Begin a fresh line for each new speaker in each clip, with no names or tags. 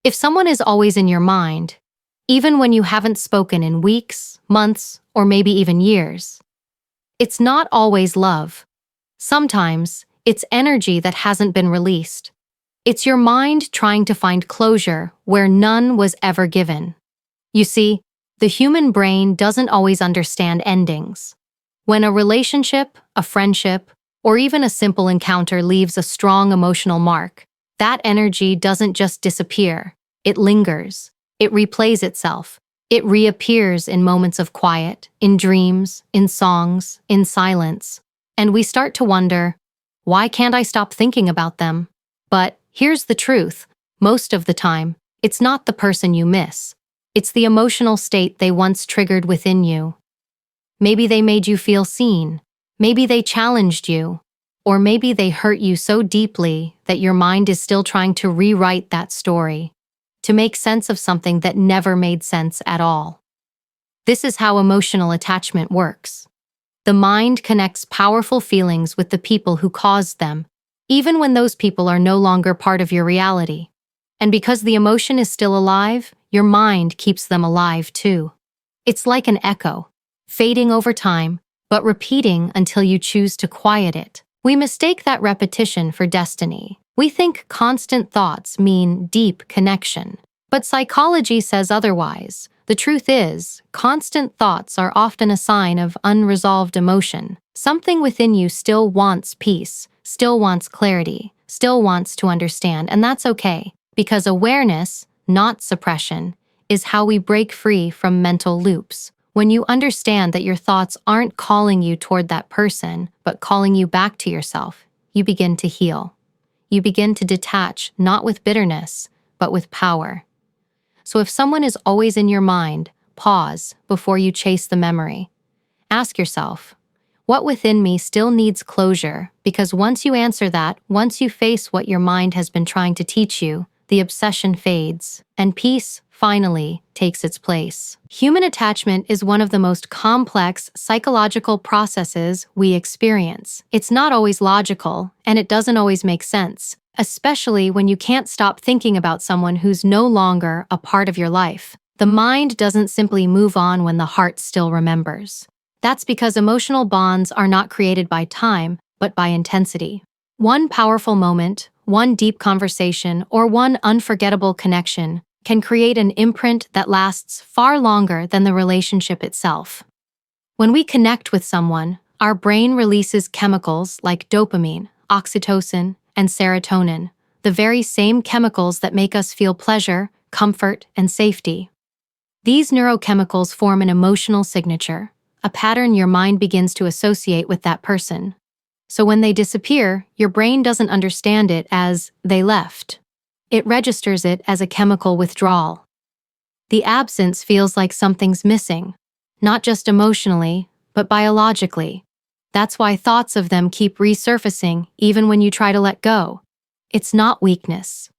If someone is always in your mind, even when you haven't spoken in weeks, months, or maybe even years, it's not always love. Sometimes, it's energy that hasn't been released. It's your mind trying to find closure where none was ever given. You see, the human brain doesn't always understand endings. When a relationship, a friendship, or even a simple encounter leaves a strong emotional mark, that energy doesn't just disappear. It lingers. It replays itself. It reappears in moments of quiet, in dreams, in songs, in silence. And we start to wonder, why can't I stop thinking about them? But here's the truth. Most of the time, it's not the person you miss. It's the emotional state they once triggered within you. Maybe they made you feel seen. Maybe they challenged you. Or maybe they hurt you so deeply that your mind is still trying to rewrite that story, to make sense of something that never made sense at all. This is how emotional attachment works. The mind connects powerful feelings with the people who caused them, even when those people are no longer part of your reality. And because the emotion is still alive, your mind keeps them alive too. It's like an echo, fading over time, but repeating until you choose to quiet it. We mistake that repetition for destiny. We think constant thoughts mean deep connection. But psychology says otherwise. The truth is, constant thoughts are often a sign of unresolved emotion. Something within you still wants peace, still wants clarity, still wants to understand, and that's okay. Because awareness, not suppression, is how we break free from mental loops. When you understand that your thoughts aren't calling you toward that person, but calling you back to yourself, you begin to heal. You begin to detach, not with bitterness, but with power. So if someone is always in your mind, pause before you chase the memory. Ask yourself, what within me still needs closure? Because once you answer that, once you face what your mind has been trying to teach you, the obsession fades, and peace finally takes its place. Human attachment is one of the most complex psychological processes we experience. It's not always logical, and it doesn't always make sense, especially when you can't stop thinking about someone who's no longer a part of your life. The mind doesn't simply move on when the heart still remembers. That's because emotional bonds are not created by time, but by intensity. One powerful moment, one deep conversation, or one unforgettable connection can create an imprint that lasts far longer than the relationship itself. When we connect with someone, our brain releases chemicals like dopamine, oxytocin, and serotonin, the very same chemicals that make us feel pleasure, comfort, and safety. These neurochemicals form an emotional signature, a pattern your mind begins to associate with that person. So when they disappear, your brain doesn't understand it as they left. It registers it as a chemical withdrawal. The absence feels like something's missing, not just emotionally, but biologically. That's why thoughts of them keep resurfacing even when you try to let go. It's not weakness.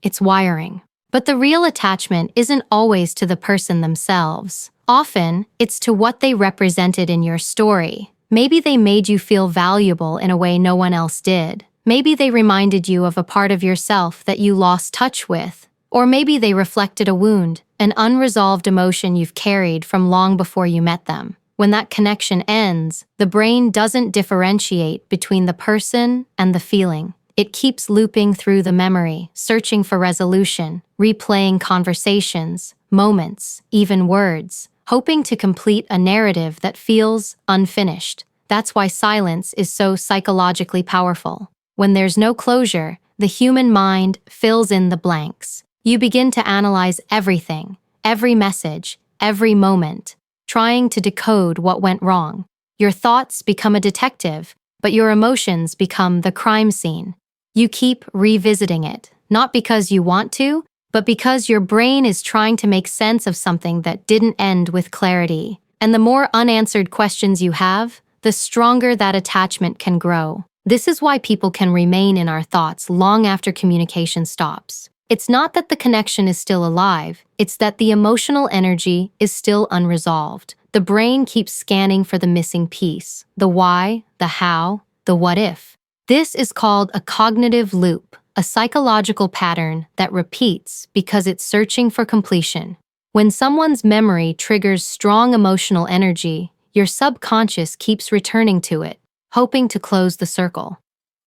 It's wiring. But the real attachment isn't always to the person themselves. Often, it's to what they represented in your story. Maybe they made you feel valuable in a way no one else did. Maybe they reminded you of a part of yourself that you lost touch with. Or maybe they reflected a wound, an unresolved emotion you've carried from long before you met them. When that connection ends, the brain doesn't differentiate between the person and the feeling. It keeps looping through the memory, searching for resolution, replaying conversations, moments, even words, hoping to complete a narrative that feels unfinished. That's why silence is so psychologically powerful. When there's no closure, the human mind fills in the blanks. You begin to analyze everything, every message, every moment, trying to decode what went wrong. Your thoughts become a detective, but your emotions become the crime scene. You keep revisiting it, not because you want to, but because your brain is trying to make sense of something that didn't end with clarity. And the more unanswered questions you have, the stronger that attachment can grow. This is why people can remain in our thoughts long after communication stops. It's not that the connection is still alive, it's that the emotional energy is still unresolved. The brain keeps scanning for the missing piece, the why, the how, the what if. This is called a cognitive loop, a a psychological pattern that repeats because it's searching for completion. When someone's memory triggers strong emotional energy, your subconscious keeps returning to it, hoping to close the circle.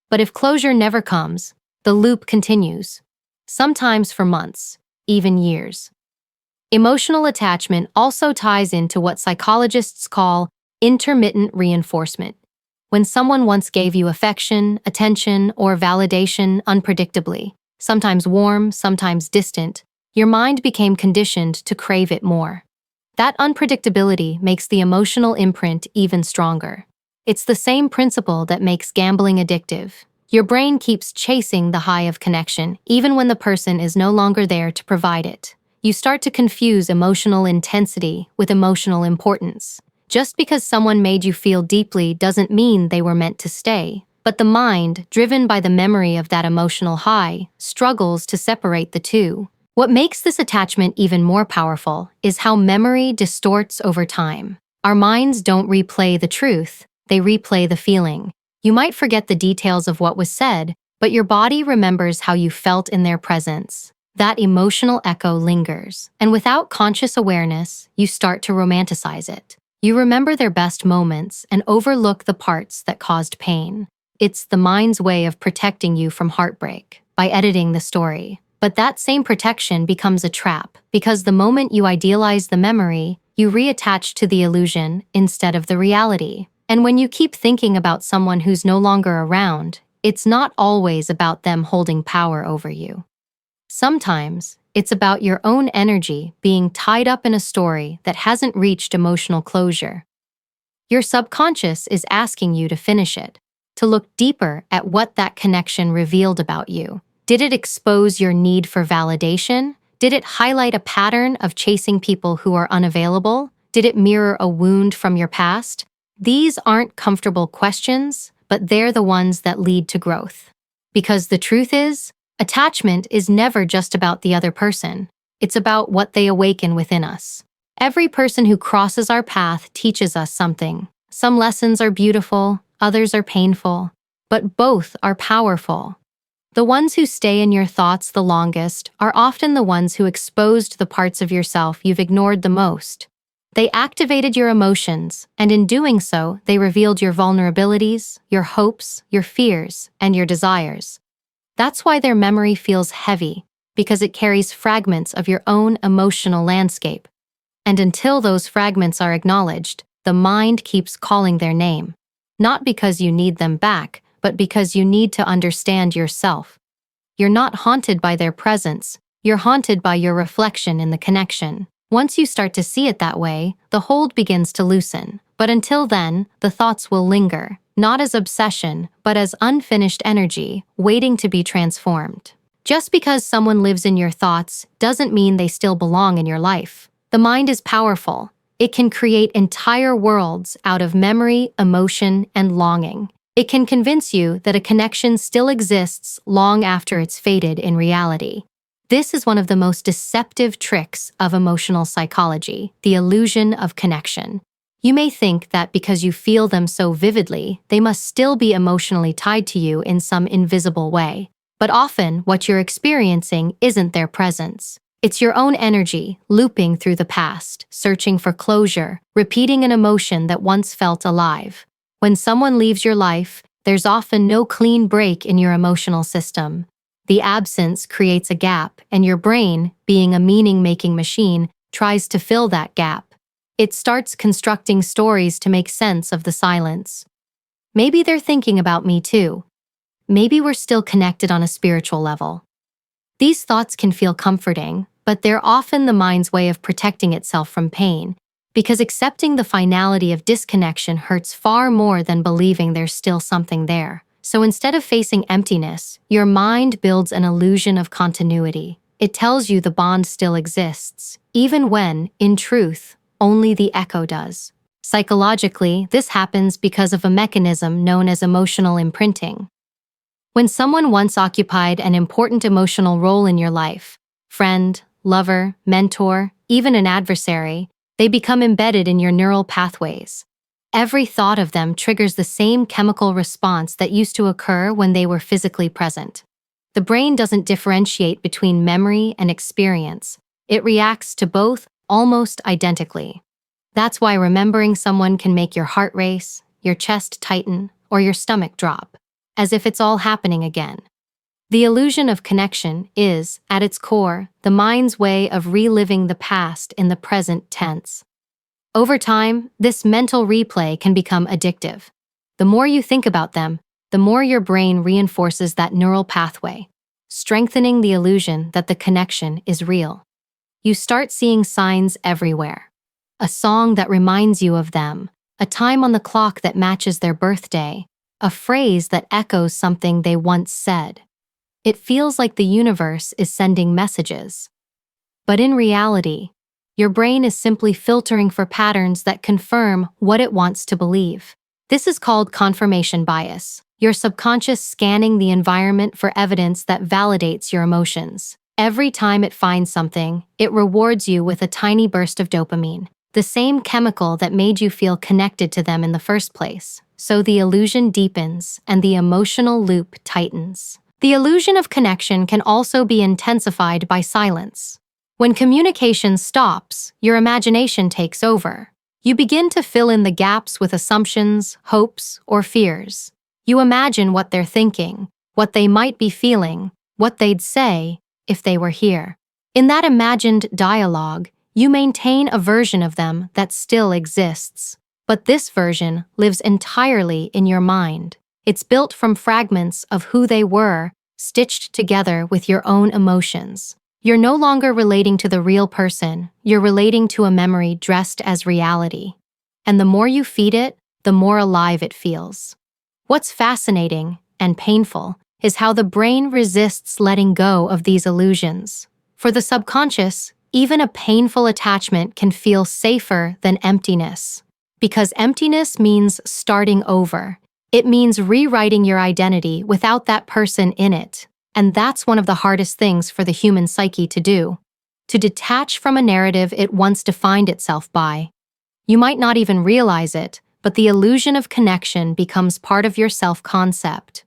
But if closure never comes, the loop continues, sometimes for months, even years. Emotional attachment also ties into what psychologists call intermittent reinforcement. When someone once gave you affection, attention, or validation unpredictably, sometimes warm, sometimes distant, your mind became conditioned to crave it more. That unpredictability makes the emotional imprint even stronger. It's the same principle that makes gambling addictive. Your brain keeps chasing the high of connection, even when the person is no longer there to provide it. You start to confuse emotional intensity with emotional importance. Just because someone made you feel deeply doesn't mean they were meant to stay. But the mind, driven by the memory of that emotional high, struggles to separate the two. What makes this attachment even more powerful is how memory distorts over time. Our minds don't replay the truth, they replay the feeling. You might forget the details of what was said, but your body remembers how you felt in their presence. That emotional echo lingers, and without conscious awareness, you start to romanticize it. You remember their best moments and overlook the parts that caused pain. It's the mind's way of protecting you from heartbreak by editing the story. But that same protection becomes a trap, because the moment you idealize the memory, you reattach to the illusion instead of the reality. And when you keep thinking about someone who's no longer around, it's not always about them holding power over you. Sometimes, it's about your own energy being tied up in a story that hasn't reached emotional closure. Your subconscious is asking you to finish it, to look deeper at what that connection revealed about you. Did it expose your need for validation? Did it highlight a pattern of chasing people who are unavailable? Did it mirror a wound from your past? These aren't comfortable questions, but they're the ones that lead to growth. Because the truth is, attachment is never just about the other person. It's about what they awaken within us. Every person who crosses our path teaches us something. Some lessons are beautiful, others are painful, but both are powerful. The ones who stay in your thoughts the longest are often the ones who exposed the parts of yourself you've ignored the most. They activated your emotions, and in doing so, they revealed your vulnerabilities, your hopes, your fears, and your desires. That's why their memory feels heavy, because it carries fragments of your own emotional landscape. And until those fragments are acknowledged, the mind keeps calling their name. Not because you need them back, but because you need to understand yourself. You're not haunted by their presence, you're haunted by your reflection in the connection. Once you start to see it that way, the hold begins to loosen. But until then, the thoughts will linger, not as obsession, but as unfinished energy, waiting to be transformed. Just because someone lives in your thoughts doesn't mean they still belong in your life. The mind is powerful. It can create entire worlds out of memory, emotion, and longing. It can convince you that a connection still exists long after it's faded in reality. This is one of the most deceptive tricks of emotional psychology, the illusion of connection. You may think that because you feel them so vividly, they must still be emotionally tied to you in some invisible way. But often, what you're experiencing isn't their presence. It's your own energy, looping through the past, searching for closure, repeating an emotion that once felt alive. When someone leaves your life, there's often no clean break in your emotional system. The absence creates a gap, and your brain, being a meaning-making machine, tries to fill that gap. It starts constructing stories to make sense of the silence. Maybe they're thinking about me too. Maybe we're still connected on a spiritual level. These thoughts can feel comforting, but they're often the mind's way of protecting itself from pain, because accepting the finality of disconnection hurts far more than believing there's still something there. So instead of facing emptiness, your mind builds an illusion of continuity. It tells you the bond still exists, even when, in truth, only the echo does. Psychologically, this happens because of a mechanism known as emotional imprinting. When someone once occupied an important emotional role in your life, friend, lover, mentor, even an adversary, they become embedded in your neural pathways. Every thought of them triggers the same chemical response that used to occur when they were physically present. The brain doesn't differentiate between memory and experience. It reacts to both almost identically. That's why remembering someone can make your heart race, your chest tighten, or your stomach drop, as if it's all happening again. The illusion of connection is, at its core, the mind's way of reliving the past in the present tense. Over time, this mental replay can become addictive. The more you think about them, the more your brain reinforces that neural pathway, strengthening the illusion that the connection is real. You start seeing signs everywhere. A song that reminds you of them, a time on the clock that matches their birthday, a phrase that echoes something they once said. It feels like the universe is sending messages. But in reality, your brain is simply filtering for patterns that confirm what it wants to believe. This is called confirmation bias, your subconscious scanning the environment for evidence that validates your emotions. Every time it finds something, it rewards you with a tiny burst of dopamine, the same chemical that made you feel connected to them in the first place. So the illusion deepens and the emotional loop tightens. The illusion of connection can also be intensified by silence. When communication stops, your imagination takes over. You begin to fill in the gaps with assumptions, hopes, or fears. You imagine what they're thinking, what they might be feeling, what they'd say if they were here. In that imagined dialogue, you maintain a version of them that still exists. But this version lives entirely in your mind. It's built from fragments of who they were, stitched together with your own emotions. You're no longer relating to the real person, you're relating to a memory dressed as reality. And the more you feed it, the more alive it feels. What's fascinating and painful is how the brain resists letting go of these illusions. For the subconscious, even a painful attachment can feel safer than emptiness. Because emptiness means starting over. It means rewriting your identity without that person in it. And that's one of the hardest things for the human psyche to do. To detach from a narrative it once defined itself by. You might not even realize it, but the illusion of connection becomes part of your self-concept.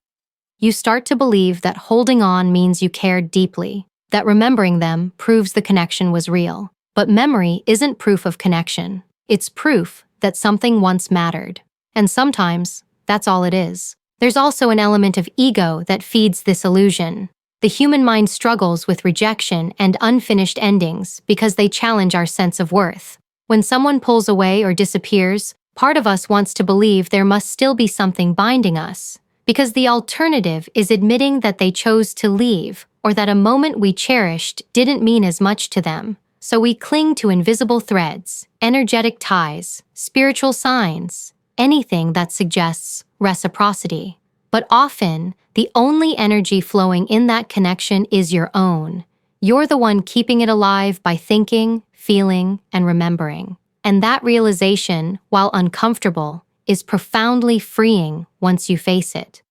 You start to believe that holding on means you cared deeply, that remembering them proves the connection was real. But memory isn't proof of connection. It's proof that something once mattered. And sometimes, that's all it is. There's also an element of ego that feeds this illusion. The human mind struggles with rejection and unfinished endings because they challenge our sense of worth. When someone pulls away or disappears, part of us wants to believe there must still be something binding us, because the alternative is admitting that they chose to leave or that a moment we cherished didn't mean as much to them. So we cling to invisible threads, energetic ties, spiritual signs, anything that suggests reciprocity. But often, the only energy flowing in that connection is your own. You're the one keeping it alive by thinking, feeling, and remembering. And that realization, while uncomfortable, is profoundly freeing once you face it.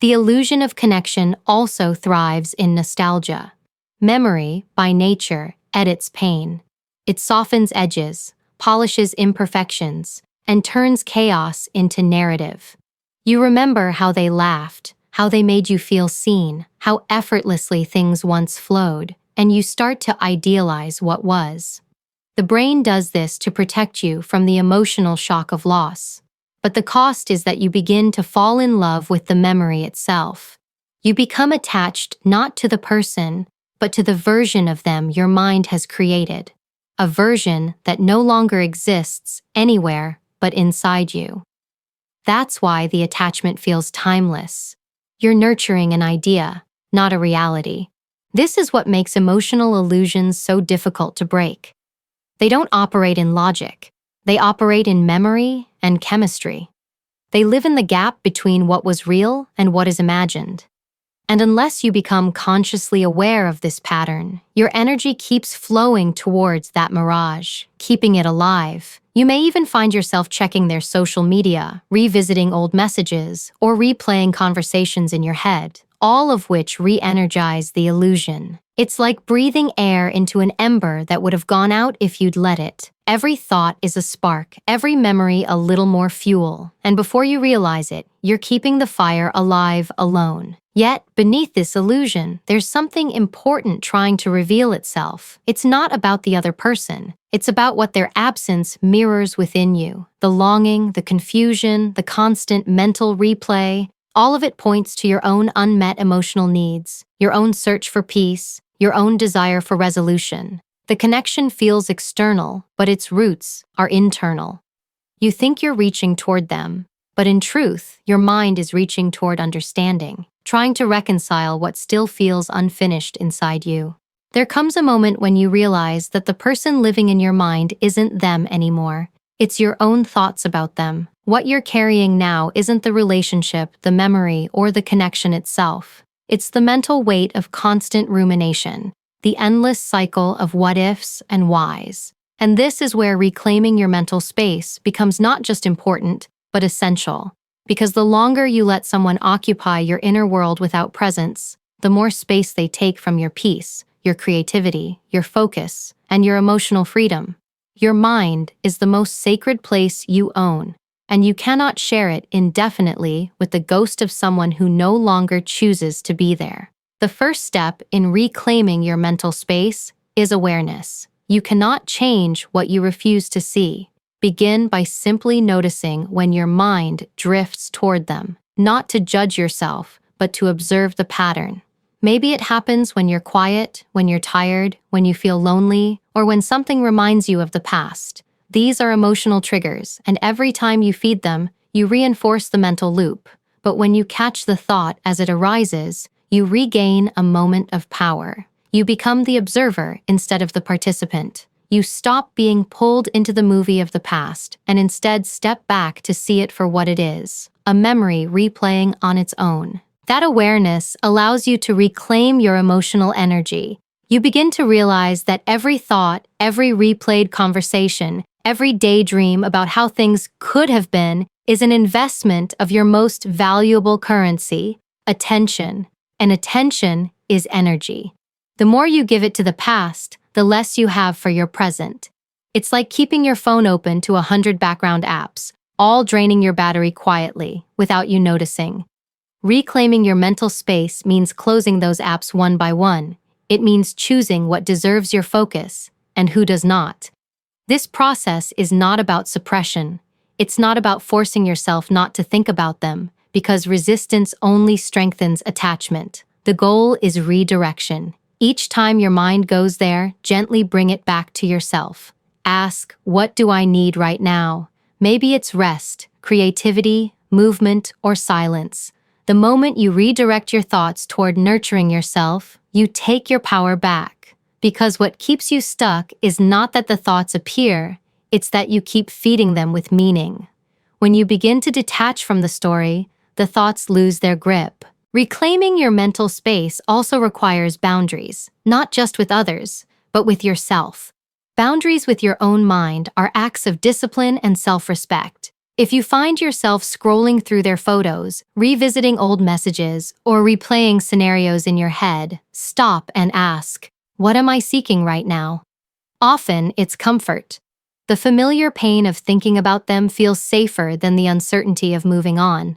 The illusion of connection also thrives in nostalgia. Memory, by nature, edits pain. It softens edges, polishes imperfections, and turns chaos into narrative. You remember how they laughed, how they made you feel seen, how effortlessly things once flowed, and you start to idealize what was. The brain does this to protect you from the emotional shock of loss. But the cost is that you begin to fall in love with the memory itself. You become attached not to the person, but to the version of them your mind has created. A version that no longer exists anywhere but inside you. That's why the attachment feels timeless. You're nurturing an idea, not a reality. This is what makes emotional illusions so difficult to break. They don't operate in logic. They operate in memory and chemistry. They live in the gap between what was real and what is imagined. And unless you become consciously aware of this pattern, your energy keeps flowing towards that mirage, keeping it alive. You may even find yourself checking their social media, revisiting old messages, or replaying conversations in your head, all of which re-energize the illusion. It's like breathing air into an ember that would have gone out if you'd let it. Every thought is a spark, every memory a little more fuel, and before you realize it, you're keeping the fire alive alone. Yet, beneath this illusion, there's something important trying to reveal itself. It's not about the other person. It's about what their absence mirrors within you. The longing, the confusion, the constant mental replay, all of it points to your own unmet emotional needs, your own search for peace, your own desire for resolution. The connection feels external, but its roots are internal. You think you're reaching toward them, but in truth, your mind is reaching toward understanding, trying to reconcile what still feels unfinished inside you. There comes a moment when you realize that the person living in your mind isn't them anymore. It's your own thoughts about them. What you're carrying now isn't the relationship, the memory, or the connection itself. It's the mental weight of constant rumination, the endless cycle of what-ifs and whys. And this is where reclaiming your mental space becomes not just important, but essential. Because the longer you let someone occupy your inner world without presence, the more space they take from your peace, your creativity, your focus, and your emotional freedom. Your mind is the most sacred place you own, and you cannot share it indefinitely with the ghost of someone who no longer chooses to be there. The first step in reclaiming your mental space is awareness. You cannot change what you refuse to see. Begin by simply noticing when your mind drifts toward them, not to judge yourself, but to observe the pattern. Maybe it happens when you're quiet, when you're tired, when you feel lonely, or when something reminds you of the past. These are emotional triggers, and every time you feed them, you reinforce the mental loop. But when you catch the thought as it arises, you regain a moment of power. You become the observer instead of the participant. You stop being pulled into the movie of the past and instead step back to see it for what it is, a memory replaying on its own. That awareness allows you to reclaim your emotional energy. You begin to realize that every thought, every replayed conversation, every daydream about how things could have been is an investment of your most valuable currency, attention. And attention is energy. The more you give it to the past, the less you have for your present. It's like keeping your phone open to 100 background apps, all draining your battery quietly, without you noticing. Reclaiming your mental space means closing those apps one by one. It means choosing what deserves your focus and who does not. This process is not about suppression. It's not about forcing yourself not to think about them, because resistance only strengthens attachment. The goal is redirection. Each time your mind goes there, gently bring it back to yourself. Ask, what do I need right now? Maybe it's rest, creativity, movement, or silence. The moment you redirect your thoughts toward nurturing yourself, you take your power back. Because what keeps you stuck is not that the thoughts appear, it's that you keep feeding them with meaning. When you begin to detach from the story, the thoughts lose their grip. Reclaiming your mental space also requires boundaries, not just with others, but with yourself. Boundaries with your own mind are acts of discipline and self-respect. If you find yourself scrolling through their photos, revisiting old messages, or replaying scenarios in your head, stop and ask, what am I seeking right now? Often, it's comfort. The familiar pain of thinking about them feels safer than the uncertainty of moving on.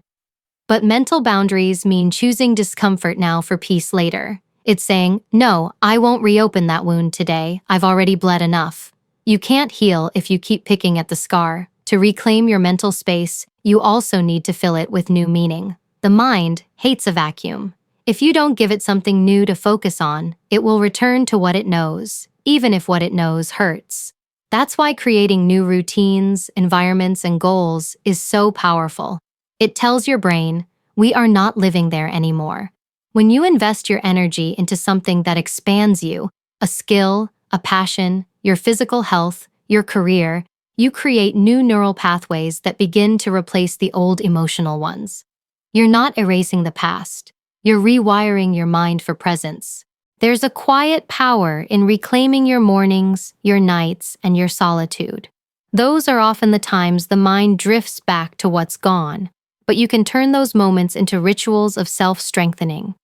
But mental boundaries mean choosing discomfort now for peace later. It's saying, no, I won't reopen that wound today. I've already bled enough. You can't heal if you keep picking at the scar. To reclaim your mental space, you also need to fill it with new meaning. The mind hates a vacuum. If you don't give it something new to focus on, it will return to what it knows, even if what it knows hurts. That's why creating new routines, environments, and goals is so powerful. It tells your brain, we are not living there anymore. When you invest your energy into something that expands you, a skill, a passion, your physical health, your career, you create new neural pathways that begin to replace the old emotional ones. You're not erasing the past. You're rewiring your mind for presence. There's a quiet power in reclaiming your mornings, your nights, and your solitude. Those are often the times the mind drifts back to what's gone, but you can turn those moments into rituals of self-strengthening.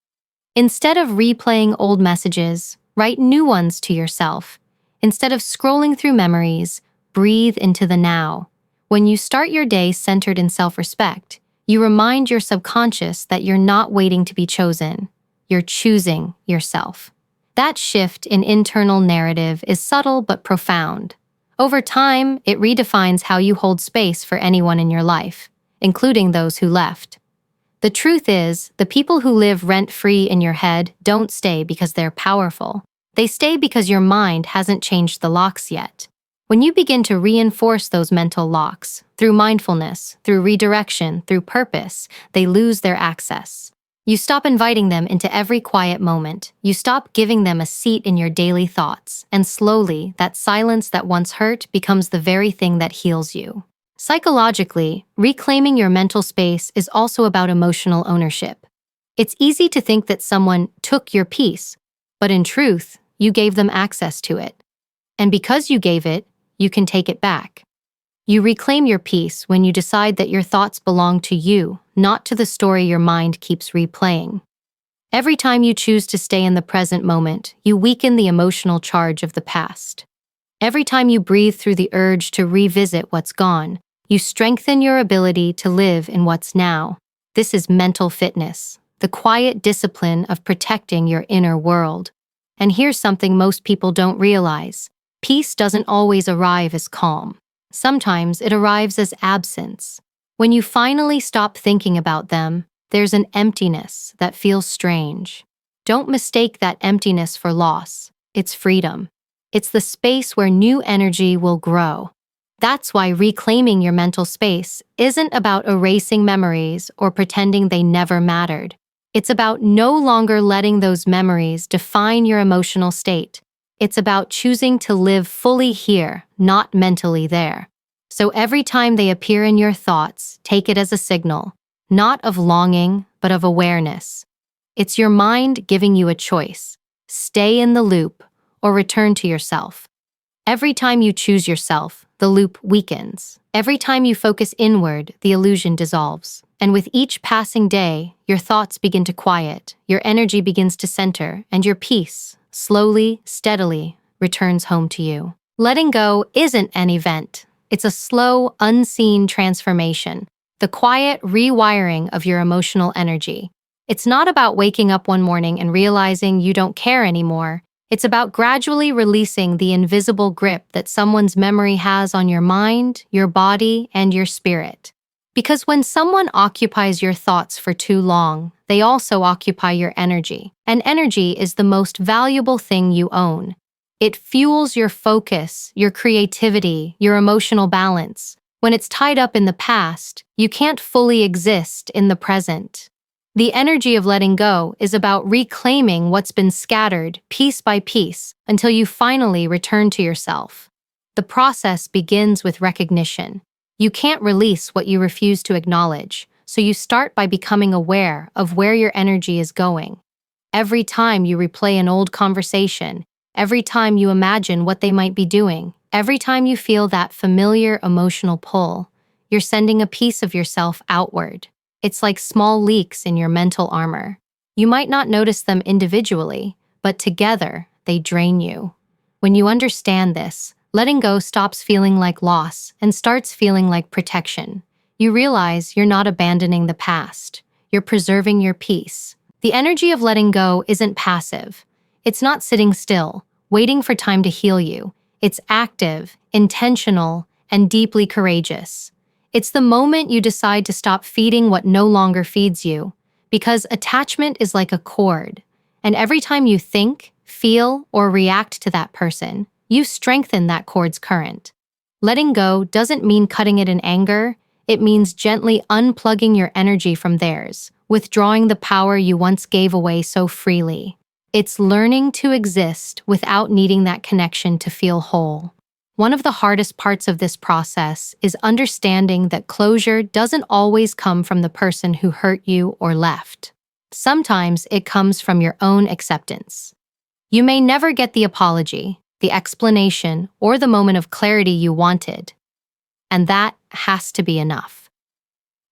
Instead of replaying old messages, write new ones to yourself. Instead of scrolling through memories, breathe into the now. When you start your day centered in self-respect, You remind your subconscious that you're not waiting to be chosen. You're choosing yourself. That shift in internal narrative is subtle but profound. Over time, it redefines how you hold space for anyone in your life, including those who left. The truth is, the people who live rent-free in your head don't stay because they're powerful. They stay because your mind hasn't changed the locks yet. When you begin to reinforce those mental locks, through mindfulness, through redirection, through purpose, they lose their access. You stop inviting them into every quiet moment. You stop giving them a seat in your daily thoughts, and slowly, that silence that once hurt becomes the very thing that heals you. Psychologically, reclaiming your mental space is also about emotional ownership. It's easy to think that someone took your peace, but in truth, you gave them access to it. And because you gave it, you can take it back. You reclaim your peace when you decide that your thoughts belong to you, not to the story your mind keeps replaying. Every time you choose to stay in the present moment, you weaken the emotional charge of the past. Every time you breathe through the urge to revisit what's gone, you strengthen your ability to live in what's now. This is mental fitness, the quiet discipline of protecting your inner world. And here's something most people don't realize. Peace doesn't always arrive as calm. Sometimes it arrives as absence. When you finally stop thinking about them, there's an emptiness that feels strange. Don't mistake that emptiness for loss. It's freedom. It's the space where new energy will grow. That's why reclaiming your mental space isn't about erasing memories or pretending they never mattered. It's about no longer letting those memories define your emotional state. It's about choosing to live fully here, not mentally there. So every time they appear in your thoughts, take it as a signal, not of longing, but of awareness. It's your mind giving you a choice. Stay in the loop or return to yourself. Every time you choose yourself, the loop weakens. Every time you focus inward, the illusion dissolves. And with each passing day, your thoughts begin to quiet, your energy begins to center, and your peace, slowly, steadily, returns home to you. Letting go isn't an event. It's a slow, unseen transformation, the quiet rewiring of your emotional energy. It's not about waking up one morning and realizing you don't care anymore. It's about gradually releasing the invisible grip that someone's memory has on your mind, your body, and your spirit. Because when someone occupies your thoughts for too long, they also occupy your energy. And energy is the most valuable thing you own. It fuels your focus, your creativity, your emotional balance. When it's tied up in the past, you can't fully exist in the present. The energy of letting go is about reclaiming what's been scattered piece by piece until you finally return to yourself. The process begins with recognition. You can't release what you refuse to acknowledge, so you start by becoming aware of where your energy is going. Every time you replay an old conversation, every time you imagine what they might be doing, every time you feel that familiar emotional pull, you're sending a piece of yourself outward. It's like small leaks in your mental armor. You might not notice them individually, but together, they drain you. When you understand this, letting go stops feeling like loss and starts feeling like protection. You realize you're not abandoning the past. You're preserving your peace. The energy of letting go isn't passive. It's not sitting still, waiting for time to heal you. It's active, intentional, and deeply courageous. It's the moment you decide to stop feeding what no longer feeds you, because attachment is like a cord, and every time you think, feel, or react to that person, you strengthen that cord's current. Letting go doesn't mean cutting it in anger, it means gently unplugging your energy from theirs, withdrawing the power you once gave away so freely. It's learning to exist without needing that connection to feel whole. One of the hardest parts of this process is understanding that closure doesn't always come from the person who hurt you or left. Sometimes it comes from your own acceptance. You may never get the apology, the explanation, or the moment of clarity you wanted. And that has to be enough.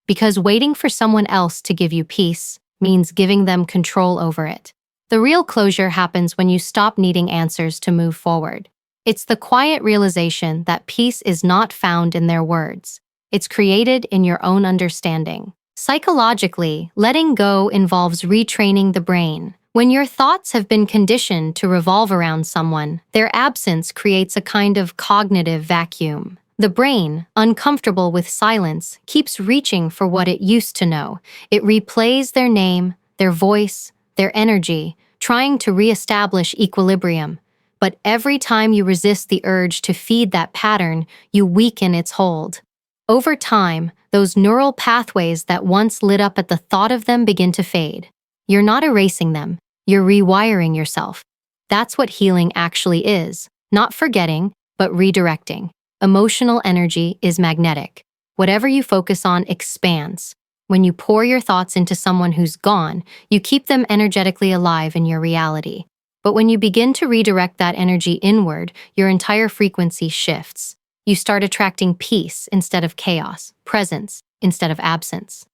Because waiting for someone else to give you peace means giving them control over it. The real closure happens when you stop needing answers to move forward. It's the quiet realization that peace is not found in their words. It's created in your own understanding. Psychologically, letting go involves retraining the brain. When your thoughts have been conditioned to revolve around someone, their absence creates a kind of cognitive vacuum. The brain, uncomfortable with silence, keeps reaching for what it used to know. It replays their name, their voice, their energy, trying to reestablish equilibrium. But every time you resist the urge to feed that pattern, you weaken its hold. Over time, those neural pathways that once lit up at the thought of them begin to fade. You're not erasing them, you're rewiring yourself. That's what healing actually is, not forgetting, but redirecting. Emotional energy is magnetic. Whatever you focus on expands. When you pour your thoughts into someone who's gone, you keep them energetically alive in your reality. But when you begin to redirect that energy inward, your entire frequency shifts. You start attracting peace instead of chaos, presence instead of absence.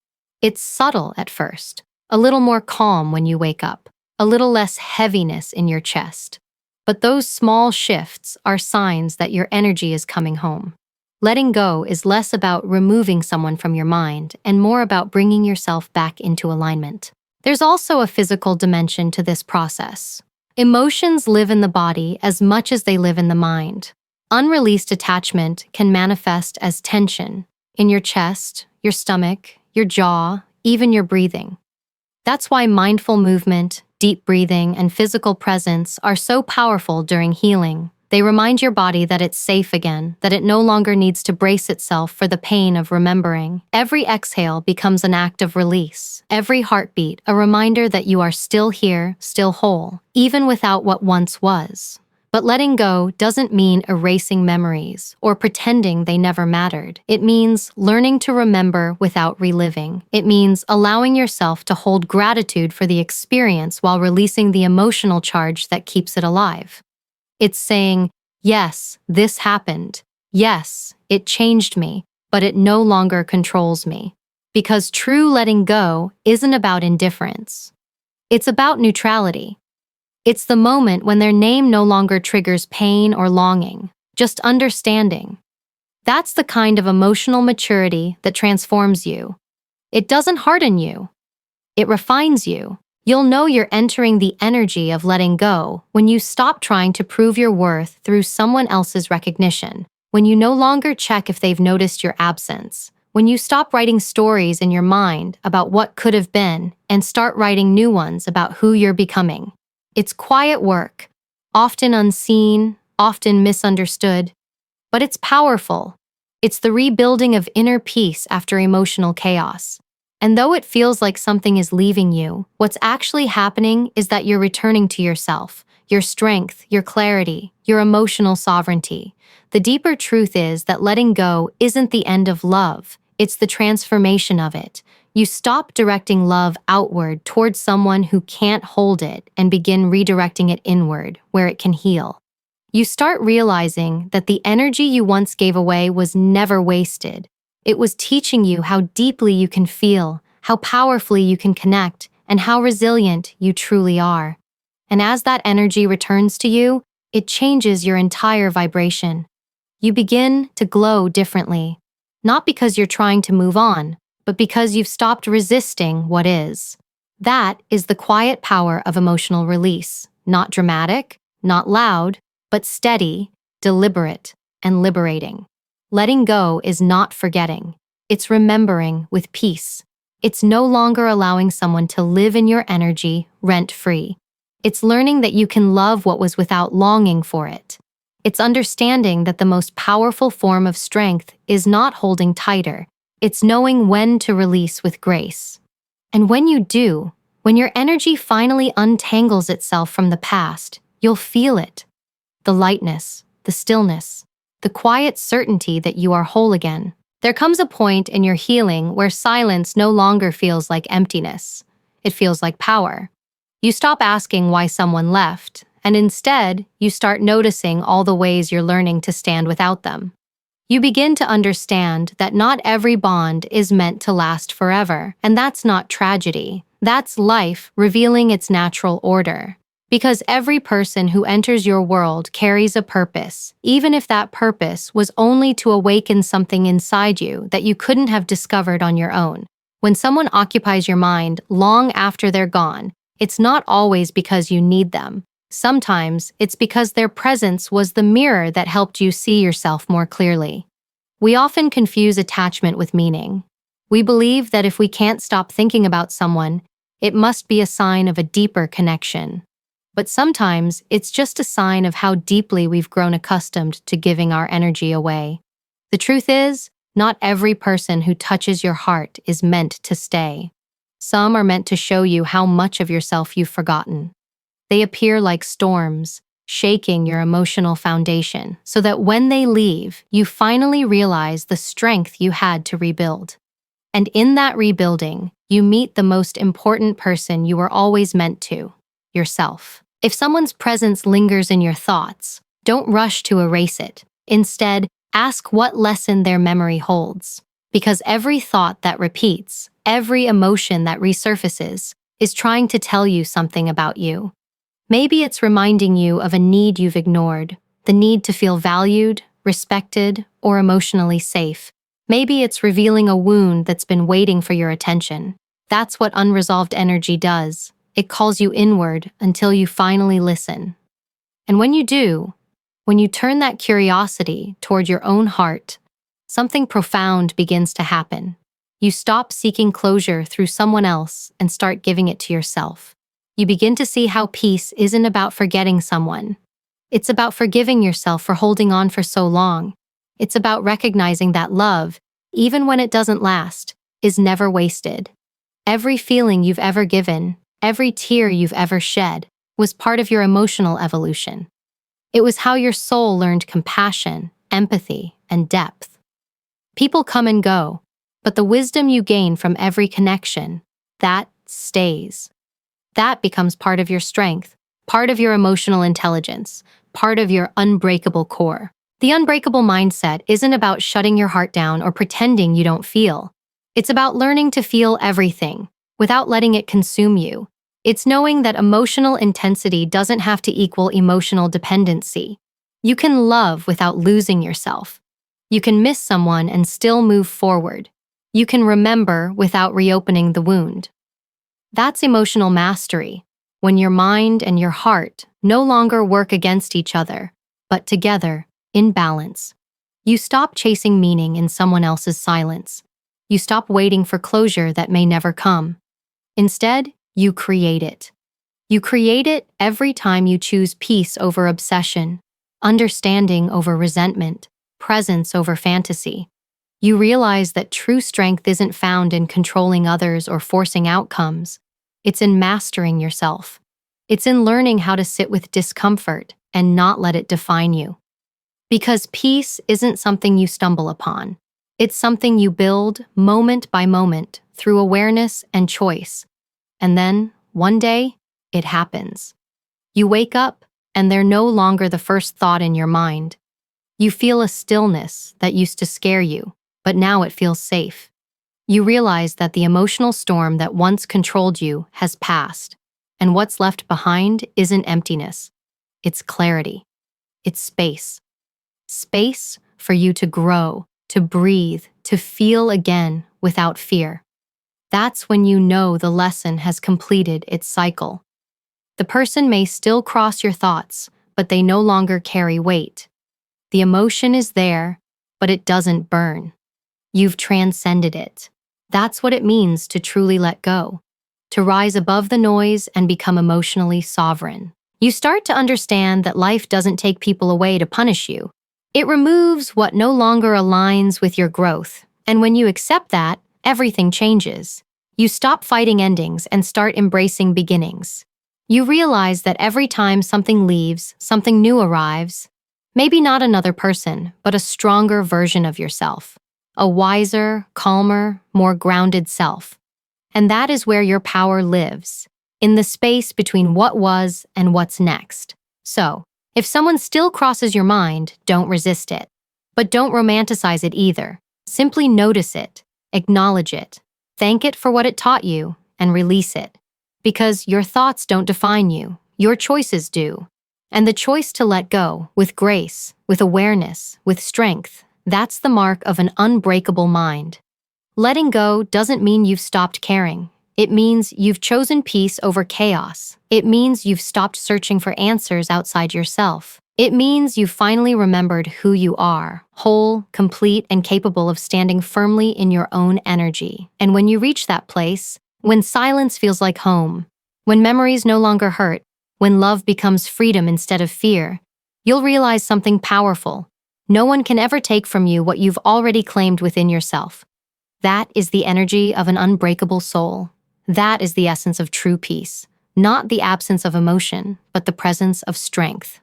It's subtle at first, a little more calm when you wake up, a little less heaviness in your chest. But those small shifts are signs that your energy is coming home. Letting go is less about removing someone from your mind and more about bringing yourself back into alignment. There's also a physical dimension to this process. Emotions live in the body as much as they live in the mind. Unreleased attachment can manifest as tension in your chest, your stomach, your jaw, even your breathing. That's why mindful movement, deep breathing, and physical presence are so powerful during healing. They remind your body that it's safe again, that it no longer needs to brace itself for the pain of remembering. Every exhale becomes an act of release. Every heartbeat, a reminder that you are still here, still whole, even without what once was. But letting go doesn't mean erasing memories or pretending they never mattered. It means learning to remember without reliving. It means allowing yourself to hold gratitude for the experience while releasing the emotional charge that keeps it alive. It's saying, yes, this happened. Yes, it changed me, but it no longer controls me. Because true letting go isn't about indifference. It's about neutrality. It's the moment when their name no longer triggers pain or longing, just understanding. That's the kind of emotional maturity that transforms you. It doesn't harden you. It refines you. You'll know you're entering the energy of letting go when you stop trying to prove your worth through someone else's recognition, when you no longer check if they've noticed your absence, when you stop writing stories in your mind about what could have been and start writing new ones about who you're becoming. It's quiet work, often unseen, often misunderstood, but it's powerful. It's the rebuilding of inner peace after emotional chaos. And though it feels like something is leaving you, what's actually happening is that you're returning to yourself, your strength, your clarity, your emotional sovereignty. The deeper truth is that letting go isn't the end of love, it's the transformation of it. You stop directing love outward towards someone who can't hold it and begin redirecting it inward, where it can heal. You start realizing that the energy you once gave away was never wasted. It was teaching you how deeply you can feel, how powerfully you can connect, and how resilient you truly are. And as that energy returns to you, it changes your entire vibration. You begin to glow differently, not because you're trying to move on, but because you've stopped resisting what is. That is the quiet power of emotional release, not dramatic, not loud, but steady, deliberate, and liberating. Letting go is not forgetting. It's remembering with peace. It's no longer allowing someone to live in your energy rent-free. It's learning that you can love what was without longing for it. It's understanding that the most powerful form of strength is not holding tighter. It's knowing when to release with grace. And when you do, when your energy finally untangles itself from the past, you'll feel it. The lightness, the stillness, the quiet certainty that you are whole again. There comes a point in your healing where silence no longer feels like emptiness. It feels like power. You stop asking why someone left, and instead, you start noticing all the ways you're learning to stand without them. You begin to understand that not every bond is meant to last forever, and that's not tragedy. That's life revealing its natural order. Because every person who enters your world carries a purpose, even if that purpose was only to awaken something inside you that you couldn't have discovered on your own. When someone occupies your mind long after they're gone, it's not always because you need them. Sometimes it's because their presence was the mirror that helped you see yourself more clearly. We often confuse attachment with meaning. We believe that if we can't stop thinking about someone, it must be a sign of a deeper connection. But sometimes it's just a sign of how deeply we've grown accustomed to giving our energy away. The truth is, not every person who touches your heart is meant to stay. Some are meant to show you how much of yourself you've forgotten. They appear like storms, shaking your emotional foundation, so that when they leave, you finally realize the strength you had to rebuild. And in that rebuilding, you meet the most important person you were always meant to, yourself. If someone's presence lingers in your thoughts, don't rush to erase it. Instead, ask what lesson their memory holds. Because every thought that repeats, every emotion that resurfaces, is trying to tell you something about you. Maybe it's reminding you of a need you've ignored, the need to feel valued, respected, or emotionally safe. Maybe it's revealing a wound that's been waiting for your attention. That's what unresolved energy does. It calls you inward until you finally listen. And when you do, when you turn that curiosity toward your own heart, something profound begins to happen. You stop seeking closure through someone else and start giving it to yourself. You begin to see how peace isn't about forgetting someone. It's about forgiving yourself for holding on for so long. It's about recognizing that love, even when it doesn't last, is never wasted. Every feeling you've ever given, every tear you've ever shed, was part of your emotional evolution. It was how your soul learned compassion, empathy, and depth. People come and go, but the wisdom you gain from every connection, that stays. That becomes part of your strength, part of your emotional intelligence, part of your unbreakable core. The unbreakable mindset isn't about shutting your heart down or pretending you don't feel. It's about learning to feel everything, without letting it consume you. It's knowing that emotional intensity doesn't have to equal emotional dependency. You can love without losing yourself. You can miss someone and still move forward. You can remember without reopening the wound. That's emotional mastery, when your mind and your heart no longer work against each other, but together, in balance. You stop chasing meaning in someone else's silence. You stop waiting for closure that may never come. Instead, you create it. You create it every time you choose peace over obsession, understanding over resentment, presence over fantasy. You realize that true strength isn't found in controlling others or forcing outcomes. It's in mastering yourself. It's in learning how to sit with discomfort and not let it define you. Because peace isn't something you stumble upon. It's something you build moment by moment through awareness and choice. And then, one day, it happens. You wake up, and they're no longer the first thought in your mind. You feel a stillness that used to scare you, but now it feels safe. You realize that the emotional storm that once controlled you has passed, and what's left behind isn't emptiness. It's clarity. It's space. Space for you to grow, to breathe, to feel again without fear. That's when you know the lesson has completed its cycle. The person may still cross your thoughts, but they no longer carry weight. The emotion is there, but it doesn't burn. You've transcended it. That's what it means to truly let go, to rise above the noise and become emotionally sovereign. You start to understand that life doesn't take people away to punish you. It removes what no longer aligns with your growth, and when you accept that, everything changes. You stop fighting endings and start embracing beginnings. You realize that every time something leaves, something new arrives. Maybe not another person, but a stronger version of yourself. A wiser, calmer, more grounded self. And that is where your power lives, in the space between what was and what's next. So, if someone still crosses your mind, don't resist it. But don't romanticize it either. Simply notice it, acknowledge it, thank it for what it taught you, and release it. Because your thoughts don't define you, your choices do. And the choice to let go, with grace, with awareness, with strength, that's the mark of an unbreakable mind. Letting go doesn't mean you've stopped caring. It means you've chosen peace over chaos. It means you've stopped searching for answers outside yourself. It means you've finally remembered who you are, whole, complete, and capable of standing firmly in your own energy. And when you reach that place, when silence feels like home, when memories no longer hurt, when love becomes freedom instead of fear, you'll realize something powerful. No one can ever take from you what you've already claimed within yourself. That is the energy of an unbreakable soul. That is the essence of true peace. Not the absence of emotion, but the presence of strength.